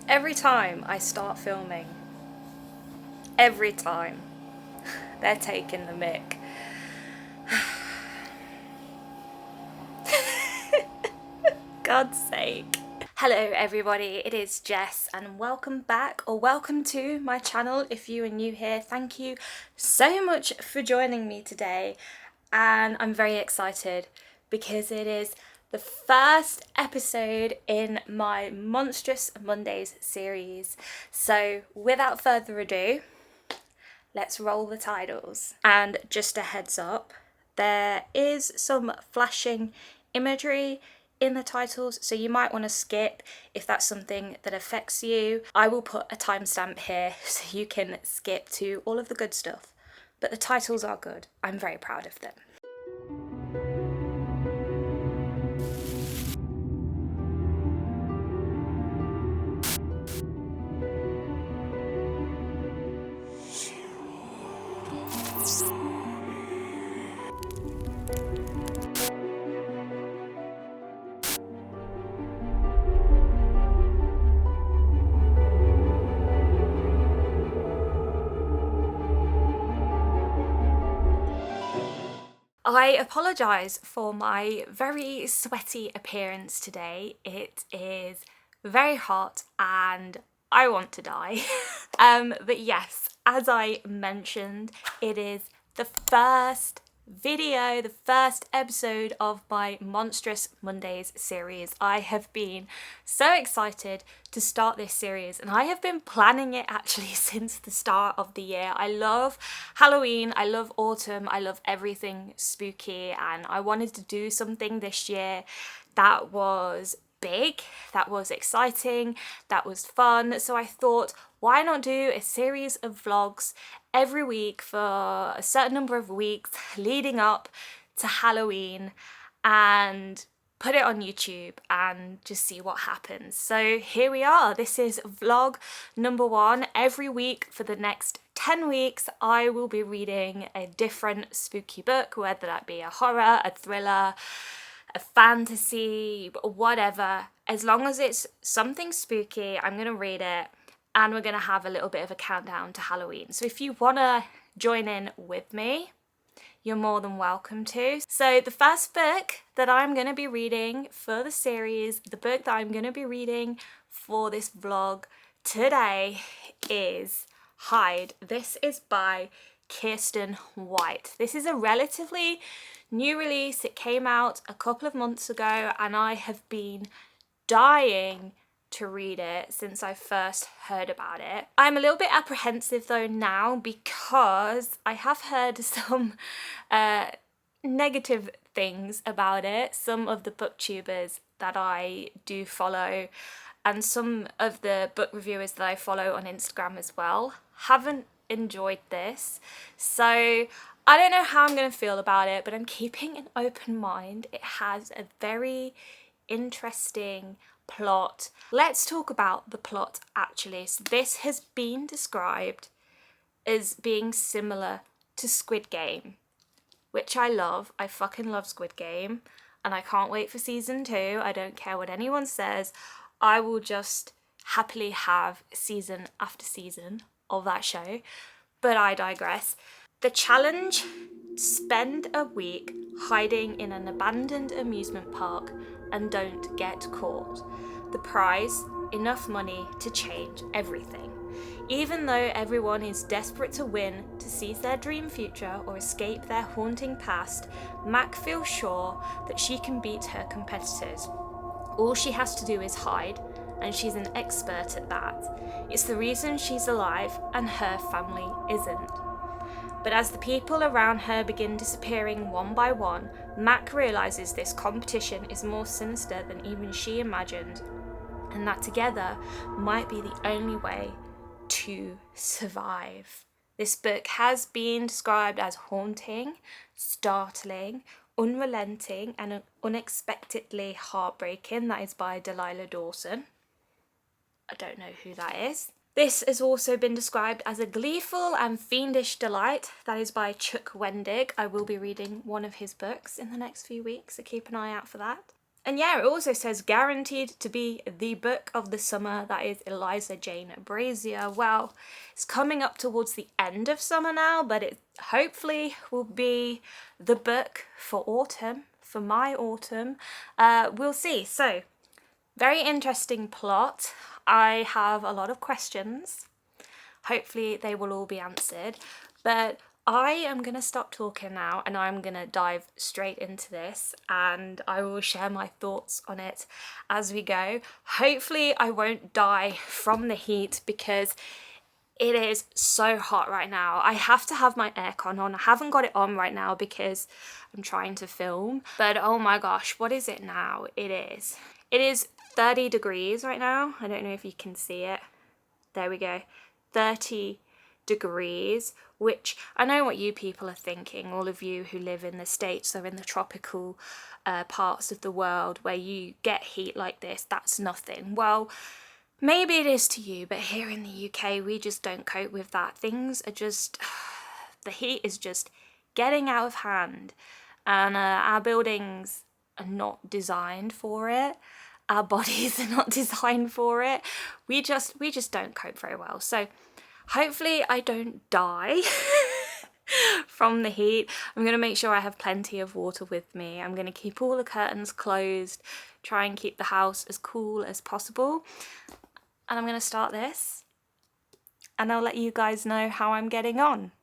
Every time I start filming, every time, they're taking the mick. God's sake. Hello everybody, it is Jess and welcome back, or welcome to my channel if you are new here. Thank you so much for joining me today, and I'm very excited because it is the first episode in my Monstrous Mondays series. So without further ado, let's roll the titles. And just a heads up, there is some flashing imagery in the titles, so you might want to skip if that's something that affects you. I will put a timestamp here so you can skip to all of the good stuff. But the titles are good. I'm very proud of them. I apologise for my very sweaty appearance today. It is very hot and I want to die. But yes, as I mentioned, it is the first video, the first episode of my Monstrous Mondays series. I have been so excited to start this series, and I have been planning it actually since the start of the year. I love Halloween, I love autumn, I love everything spooky, and I wanted to do something this year that was big, that was exciting, that was fun. So I thought, why not do a series of vlogs every week for a certain number of weeks leading up to Halloween and put it on YouTube and just see what happens. So here we are. This is vlog number 1. Every week for the next 10 weeks, I will be reading a different spooky book, whether that be a horror, a thriller, a fantasy, whatever. As long as it's something spooky, I'm gonna read it, and we're gonna have a little bit of a countdown to Halloween. So if you wanna join in with me, you're more than welcome to. So the first book that I'm gonna be reading for the series, the book that I'm gonna be reading for this vlog today is Hide. This is by Kirsten White. This is a relatively new release. It came out a couple of months ago and I have been dying to read it since I first heard about it. I'm a little bit apprehensive though now because I have heard some negative things about it. Some of the booktubers that I do follow and some of the book reviewers that I follow on Instagram as well haven't enjoyed this. So I don't know how I'm going to feel about it, but I'm keeping an open mind. It has a very interesting plot. Let's talk about the plot actually. So this has been described as being similar to Squid Game, which I love. I fucking love Squid Game and I can't wait for season 2. I don't care what anyone says. I will just happily have season after season of that show, but I digress. The challenge: spend a week hiding in an abandoned amusement park and don't get caught. The prize: enough money to change everything. Even though everyone is desperate to win, to seize their dream future or escape their haunting past, Mac feels sure that she can beat her competitors. All she has to do is hide, and she's an expert at that. It's the reason she's alive and her family isn't. But as the people around her begin disappearing one by one, Mac realises this competition is more sinister than even she imagined, and that together might be the only way to survive. This book has been described as haunting, startling, unrelenting, and unexpectedly heartbreaking. That is by Delilah Dawson. I don't know who that is. This has also been described as a gleeful and fiendish delight. That is by Chuck Wendig. I will be reading one of his books in the next few weeks, so keep an eye out for that. And yeah, it also says guaranteed to be the book of the summer. That is Eliza Jane Brazier. Well, it's coming up towards the end of summer now, but it hopefully will be the book for autumn, for my autumn. We'll see. So, very interesting plot. I have a lot of questions. Hopefully they will all be answered. But I am going to stop talking now and I'm going to dive straight into this, and I will share my thoughts on it as we go. Hopefully I won't die from the heat because it is so hot right now. I have to have my aircon on. I haven't got it on right now because I'm trying to film. But oh my gosh, what is it now? It is 30 degrees right now. I don't know if you can see it. There we go. 30 degrees, which I know what you people are thinking, all of you who live in the States or in the tropical parts of the world where you get heat like this, that's nothing. Well, maybe it is to you, but here in the UK, we just don't cope with that. Things are just, the heat is just getting out of hand, and our buildings are not designed for it. Our bodies are not designed for it. We just don't cope very well. So hopefully I don't die from the heat. I'm going to make sure I have plenty of water with me. I'm going to keep all the curtains closed, try and keep the house as cool as possible. And I'm going to start this, and I'll let you guys know how I'm getting on.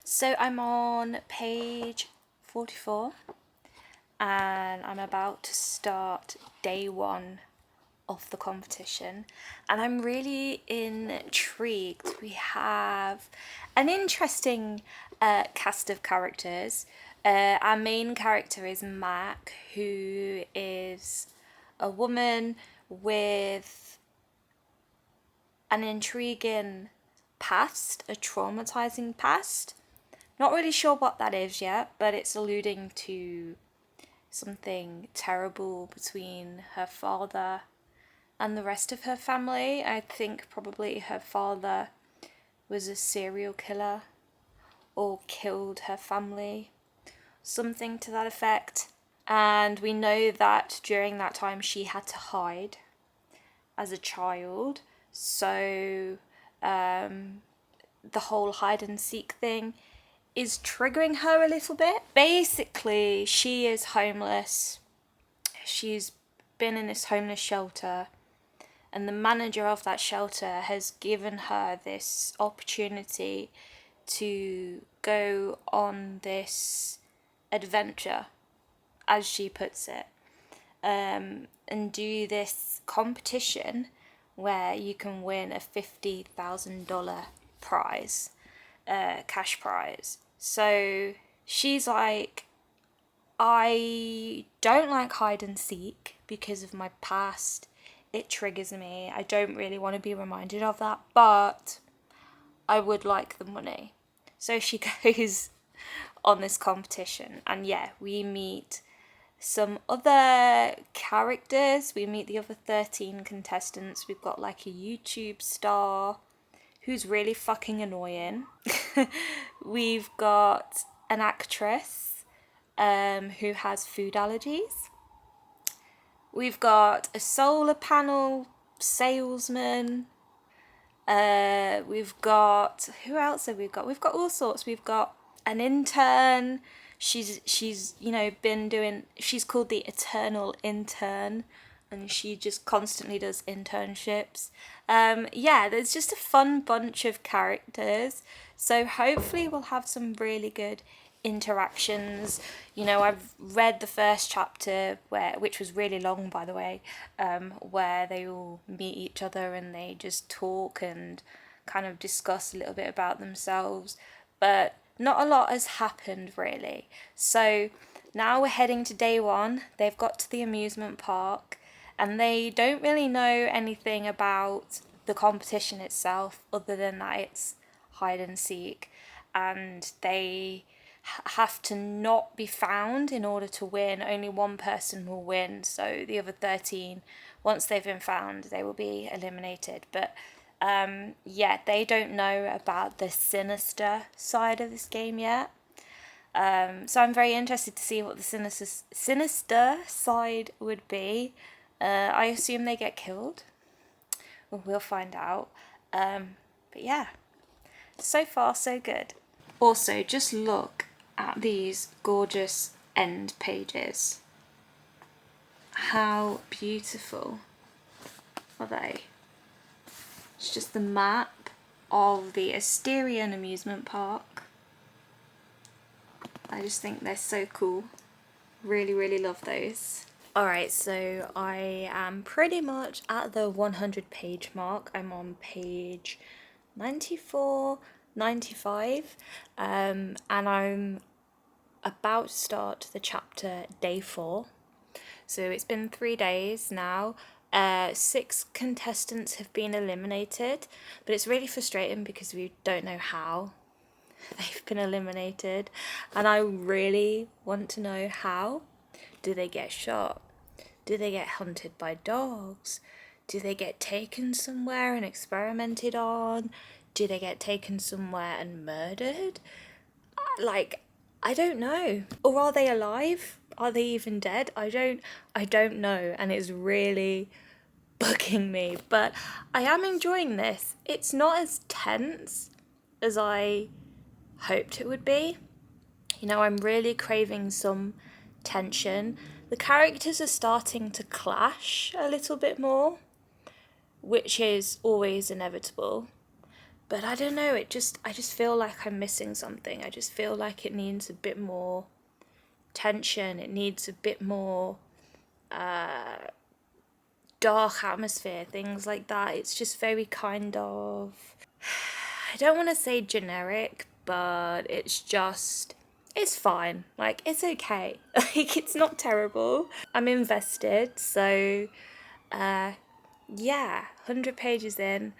So I'm on page 44 and I'm about to start day 1 of the competition, and I'm really intrigued. We have an interesting cast of characters. Our main character is Mac, who is a woman with an intriguing past, a traumatizing past. Not really sure what that is yet, but it's alluding to something terrible between her father and the rest of her family. I think probably her father was a serial killer or killed her family, something to that effect. And we know that during that time she had to hide as a child, so the whole hide and seek thing is triggering her a little bit. Basically, she is homeless. She's been in this homeless shelter, and the manager of that shelter has given her this opportunity to go on this adventure, as she puts it, and do this competition where you can win a $50,000 prize, cash prize. So she's like, I don't like hide and seek because of my past. It triggers me. I don't really want to be reminded of that, but I would like the money. So she goes on this competition, and yeah, we meet some other characters. We meet the other 13 contestants. We've got like a YouTube star who's really fucking annoying. We've got an actress who has food allergies. We've got a solar panel salesman. We've got, who else have we got? We've got all sorts. We've got an intern. She's been doing, she's called the Eternal Intern. and she just constantly does internships. Yeah, there's just a fun bunch of characters, so hopefully we'll have some really good interactions. You know, I've read the first chapter, which was really long, by the way, where they all meet each other and they just talk and kind of discuss a little bit about themselves, but not a lot has happened really. So now we're heading to day one. They've got to the amusement park and they don't really know anything about the competition itself other than that it's hide and seek, and they have to not be found in order to win. Only one person will win, so the other 13, once they've been found, they will be eliminated. But yeah, they don't know about the sinister side of this game yet. So I'm very interested to see what the sinister side would be. I assume they get killed. Well, we'll find out. But yeah, so far so good. Also, just look at these gorgeous end pages. How beautiful are they? It's just the map of the Asterian amusement park. I just think they're so cool. Really, really love those. Alright, so I am pretty much at the 100 page mark. I'm on page 94, 95, and I'm about to start the chapter day 4. So it's been 3 days now. 6 contestants have been eliminated, but it's really frustrating because we don't know how they've been eliminated, and I really want to know how. Do they get shot? Do they get hunted by dogs? Do they get taken somewhere and experimented on? Do they get taken somewhere and murdered? Like, I don't know. Or are they alive? Are they even dead? I don't know, and it's really bugging me, but I am enjoying this. It's not as tense as I hoped it would be. You know, I'm really craving some tension. The characters are starting to clash a little bit more, which is always inevitable. But I don't know, I just feel like I'm missing something. I just feel like it needs a bit more tension. It needs a bit more dark atmosphere, things like that. It's just very kind of, I don't want to say generic, but it's fine. Like, it's okay. Like, it's not terrible. I'm invested, so yeah, 100 pages in.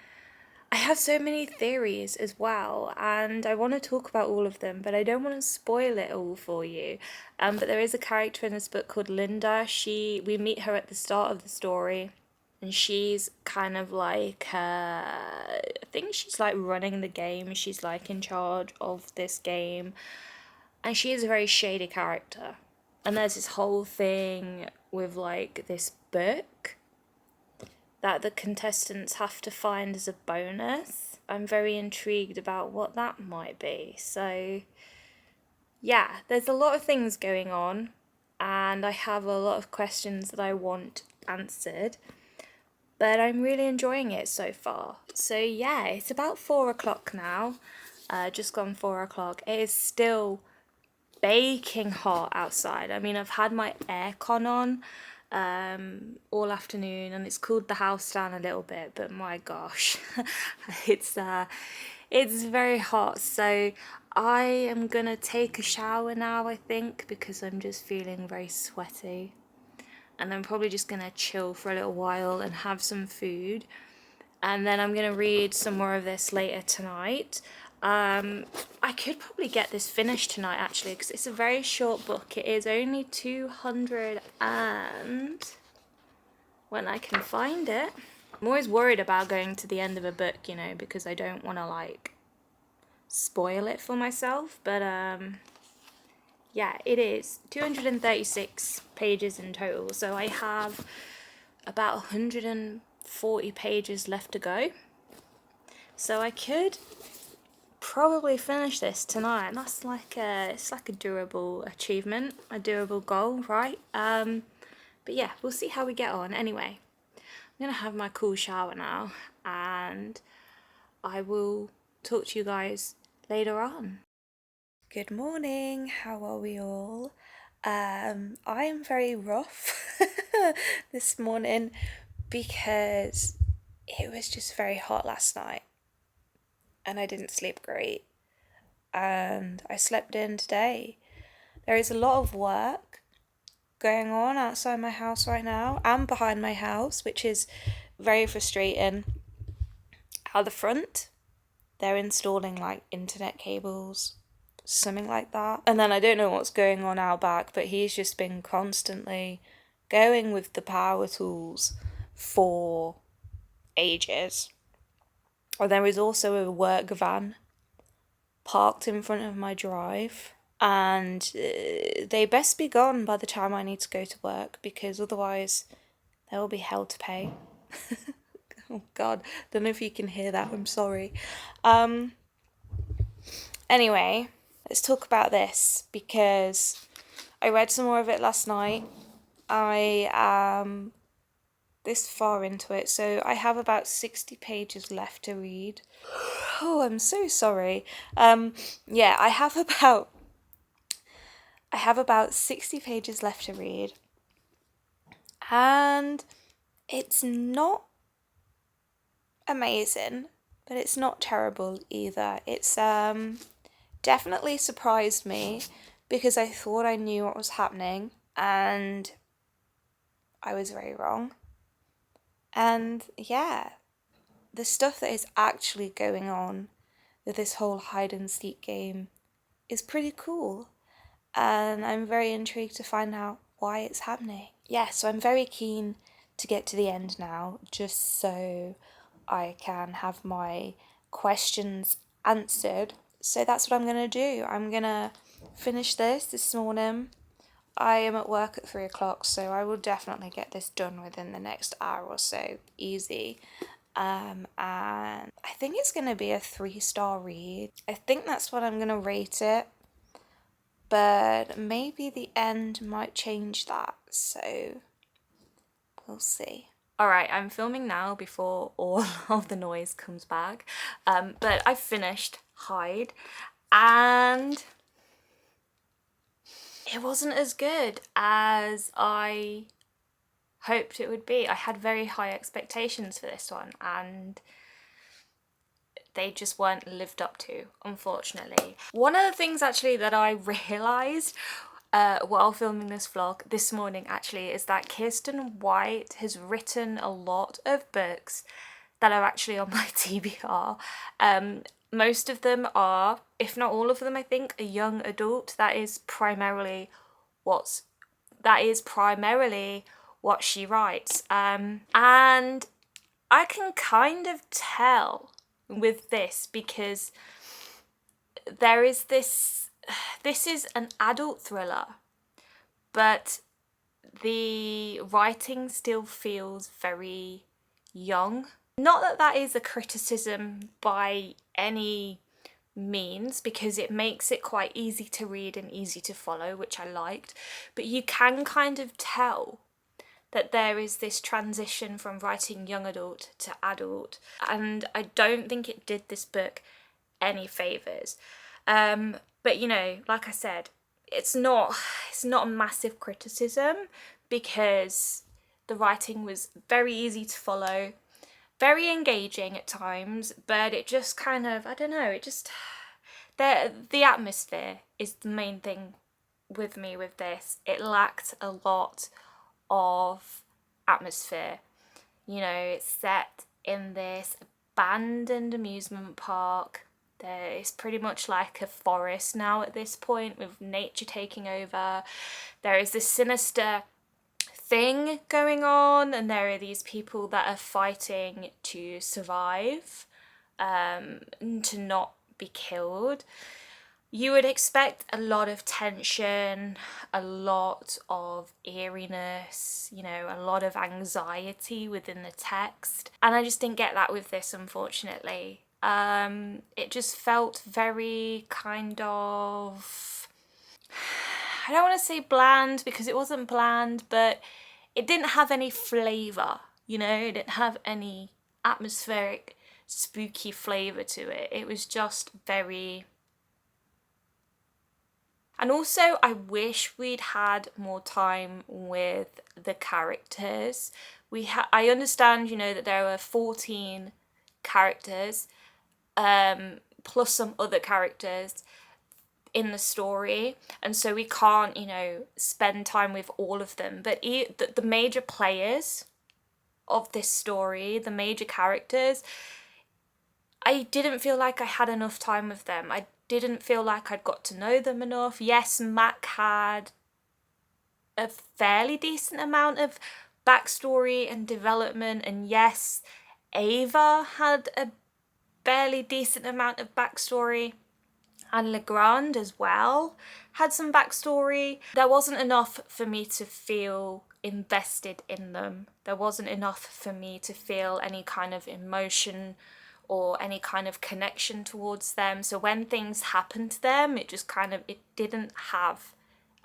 I have so many theories as well, and I want to talk about all of them, but I don't want to spoil it all for you. But there is a character in this book called Linda. We meet her at the start of the story, and she's kind of like, I think she's like running the game. She's like in charge of this game, and she is a very shady character. And there's this whole thing with like this book that the contestants have to find as a bonus. I'm very intrigued about what that might be. So yeah, there's a lot of things going on, and I have a lot of questions that I want answered, but I'm really enjoying it so far. So yeah, it's about 4 o'clock now, just gone 4 o'clock. It is still baking hot outside. I mean, I've had my aircon on all afternoon, and it's cooled the house down a little bit, but my gosh, it's very hot. So I am gonna take a shower now, I think, because I'm just feeling very sweaty, and I'm probably just gonna chill for a little while and have some food, and then I'm gonna read some more of this later tonight. I could probably get this finished tonight, actually, because it's a very short book. It is only 200 and... when I can find it. I'm always worried about going to the end of a book, you know, because I don't want to, like, spoil it for myself. But, yeah, it is 236 pages in total. So I have about 140 pages left to go. So I could probably finish this tonight, and it's like a durable achievement, a durable goal, right? But yeah, we'll see how we get on. Anyway, I'm gonna have my cool shower now, and I will talk to you guys later on. Good morning, how are we all? I am very rough this morning because it was just very hot last night and I didn't sleep great, and I slept in today. There is a lot of work going on outside my house right now and behind my house, which is very frustrating. Out the front, they're installing like internet cables, something like that. And then I don't know what's going on out back, but he's just been constantly going with the power tools for ages. And there is also a work van parked in front of my drive, and they best be gone by the time I need to go to work, because otherwise there will be hell to pay. Oh god, don't know if you can hear that, I'm sorry. Anyway, let's talk about this, because I read some more of it last night. I am this far into it, so I have about 60 pages left to read. Oh, I'm so sorry. Yeah, I have about 60 pages left to read, and it's not amazing, but it's not terrible either. It's definitely surprised me, because I thought I knew what was happening and I was very wrong. And yeah, the stuff that is actually going on with this whole hide and seek game is pretty cool, and I'm very intrigued to find out why it's happening. Yeah, so I'm very keen to get to the end now, just so I can have my questions answered. So that's what I'm going to do. I'm going to finish this morning. I am at work at 3 o'clock, so I will definitely get this done within the next hour or so, easy. And I think it's going to be a 3-star read. I think that's what I'm going to rate it, but maybe the end might change that, so we'll see. Alright, I'm filming now before all of the noise comes back, but I've finished Hide, and it wasn't as good as I hoped it would be. I had very high expectations for this one, and they just weren't lived up to, unfortunately. One of the things actually that I realised while filming this vlog this morning actually is that Kirsten White has written a lot of books that are actually on my TBR. Most of them are, if not all of them, I think, a young adult. That is primarily what she writes. And I can kind of tell with this, because there is this is an adult thriller, but the writing still feels very young. Not that that is a criticism by any means, because it makes it quite easy to read and easy to follow, which I liked, but you can kind of tell that there is this transition from writing young adult to adult, and I don't think it did this book any favours. But you know, like I said, it's not a massive criticism, because the writing was very easy to follow, very engaging at times, but it just kind of, I don't know, it just, the atmosphere is the main thing with me with this. It lacked a lot of atmosphere. You know, it's set in this abandoned amusement park. There is pretty much like a forest now at this point, with nature taking over. There is this sinister thing going on, and there are these people that are fighting to survive, to not be killed. You would expect a lot of tension, a lot of eeriness, you know, a lot of anxiety within the text. And I just didn't get that with this, unfortunately. It just felt very kind of, I don't want to say bland, because it wasn't bland, but it didn't have any flavour, you know, it didn't have any atmospheric, spooky flavour to it. It was just very... And also, I wish we'd had more time with the characters. I understand, you know, that there were 14 characters, plus some other characters in the story, and so we can't, you know, spend time with all of them. But the major players of this story, the major characters, I didn't feel like I had enough time with them. I didn't feel like I'd got to know them enough. Yes, Mac had a fairly decent amount of backstory and development, and yes, Ava had a fairly decent amount of backstory, and Legrand as well had some backstory. There wasn't enough for me to feel invested in them. There wasn't enough for me to feel any kind of emotion or any kind of connection towards them. So when things happened to them, it didn't have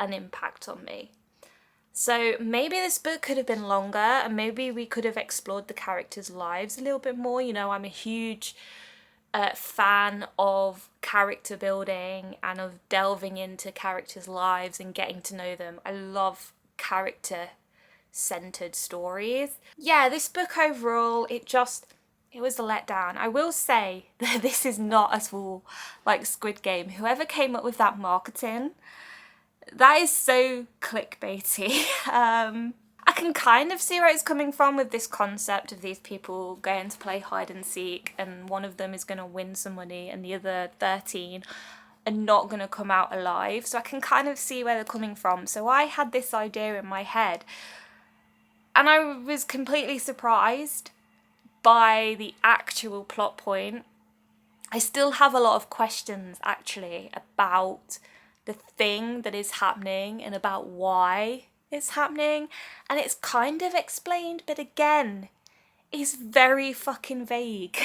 an impact on me. So maybe this book could have been longer, and maybe we could have explored the characters' lives a little bit more. You know, I'm a huge fan of character building and of delving into characters' lives and getting to know them. I love character-centered stories. Yeah, this book overall, it was a letdown. I will say that this is not at all like Squid Game. Whoever came up with that marketing, that is so clickbaity. I can kind of see where it's coming from with this concept of these people going to play hide and seek, and one of them is going to win some money and the other 13 are not going to come out alive. So I can kind of see where they're coming from. So I had this idea in my head, and I was completely surprised by the actual plot point. I still have a lot of questions actually about the thing that is happening and about why it's happening, and it's kind of explained, but again, it's very fucking vague.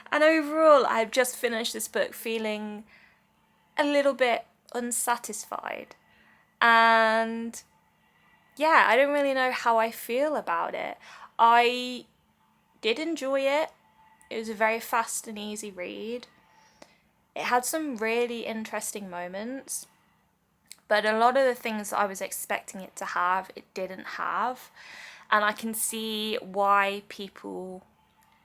And overall, I've just finished this book feeling a little bit unsatisfied, and yeah, I don't really know how I feel about it. I did enjoy it. It was a very fast and easy read. It had some really interesting moments, but a lot of the things that I was expecting it to have, it didn't have. And I can see why people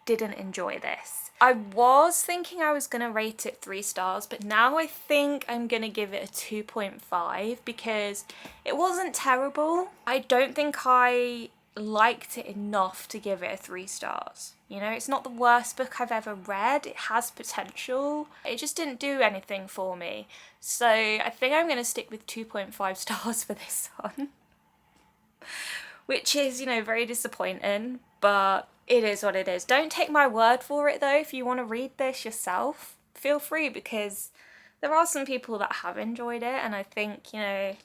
didn't enjoy this. I was thinking I was going to rate it 3 stars, but now I think I'm going to give it a 2.5 because it wasn't terrible. I don't think I liked it enough to give it a 3 stars. You know, it's not the worst book I've ever read. It has potential. It just didn't do anything for me. So I think I'm going to stick with 2.5 stars for this one. Which is, you know, very disappointing, but it is what it is. Don't take my word for it though. If you want to read this yourself, feel free, because there are some people that have enjoyed it, and I think, you know,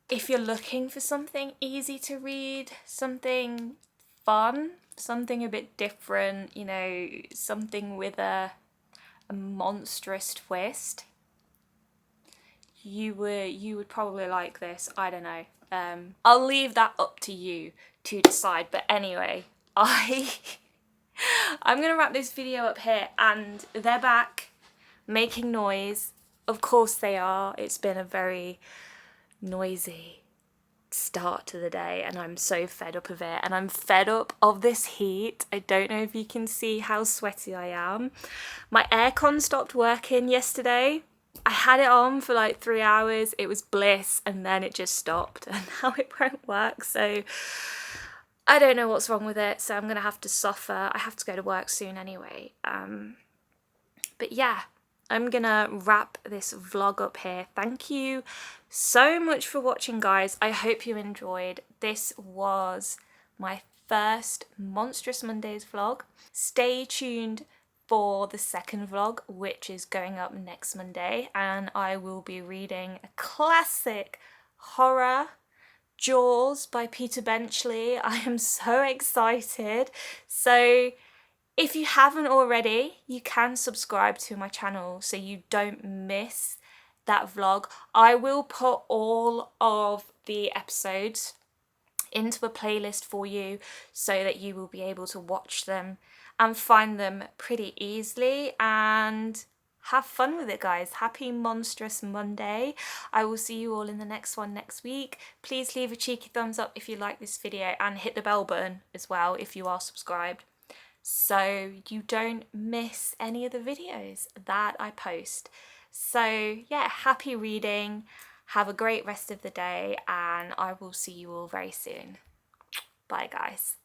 if you're looking for something easy to read, something fun, something a bit different, you know, something with a monstrous twist, you would probably like this. I don't know. I'll leave that up to you to decide. But anyway, I'm gonna wrap this video up here, and they're back making noise. Of course they are. It's been a very noisy start to the day, and I'm so fed up of it, and I'm fed up of this heat. I don't know if you can see how sweaty I am. My aircon stopped working yesterday. I had it on for like 3 hours. It was bliss, and then it just stopped, and now it won't work. So I don't know what's wrong with it, so I'm gonna have to suffer. I have to go to work soon anyway. But yeah, I'm gonna wrap this vlog up here. Thank you so much for watching, guys. I hope you enjoyed. This was my first Monstrous Mondays vlog. Stay tuned for the second vlog, which is going up next Monday, and I will be reading a classic horror, Jaws by Peter Benchley. I am so excited. So if you haven't already, you can subscribe to my channel so you don't miss that vlog. I will put all of the episodes into a playlist for you so that you will be able to watch them and find them pretty easily and have fun with it, guys. Happy Monstrous Monday. I will see you all in the next one next week. Please leave a cheeky thumbs up if you like this video and hit the bell button as well if you are subscribed, so you don't miss any of the videos that I post. So yeah, happy reading, have a great rest of the day, and I will see you all very soon. Bye guys.